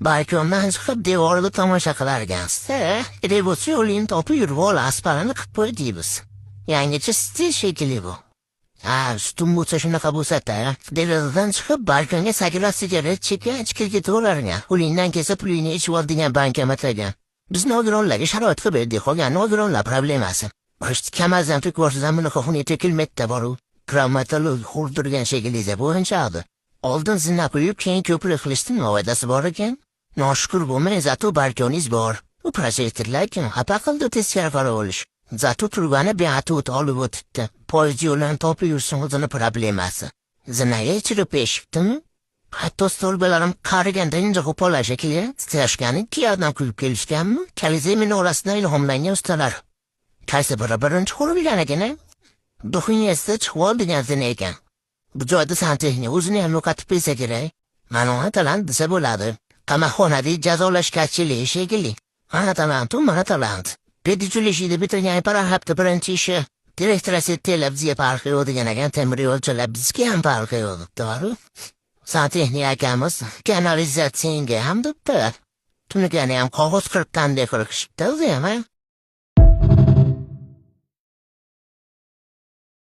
Balkondan chiqib devorda tomosha qilarkansiz. Kerak bo'lsa yo'lingni topib yurib olasiz, parani qilib qo'y deymiz. Yangicha stil shekilli bu. Sutim bo'lsa shunaqa bo'lsa-da, derazadan chiqib balkonga sakrab sigaret chekkan chiqib ketaverarkan. Qo'lingdan kelsa pulingni ichib ol degan bankomat ekan. Biz nogironlarga sharoit qilib berdik, qolgan nogironlar problemasi. Kamazdan ko'rsangiz bunaqa xunuk tekilmetda boru. Travmatolog xurdirgan shekilli deb o'yinchadi. Oldin zina qo'yib, keyin ko'prik qilishning ovoydasi bor ekan. Noshukur bo'lmay, zato balkoningiz bor. U prosektorlar kim xafa qildi teskari qarab olish. Zato turgani beatut olib o'tibdi. Poyezd yo'lini topib yursin o'zini problemasi. Zinaga ichirib eshitdimi? Hatto stolbalarim qariganda inja qo'pollar shekilli titrashgani ikki yoqdan kulib kelishganmi? Kalizey minorasidan ilhomlangan ustalar. Qaysi biri birinchi qurilgan ekan? Duxunyasida chiqib ol degan zina ekan. Bu joyda santexnika o'zini ham yo'qotib bilsa kerak. Mana talant desa bo'ladi. Qamoqxonada jazolashgachili shekilli. Mana talant, mana talant. Pedicilishida bitirgan hafta birinchi ishi. Direktorasi televiziya parqi degan ekan, temir yo'lchilar bizga ham parqi yo'q, to'g'ri? Santexnika akamiz kanalizatsiyaga ham debdi. Tunigani ham qog'oz qirqqanday qilishibdi o'zi ham.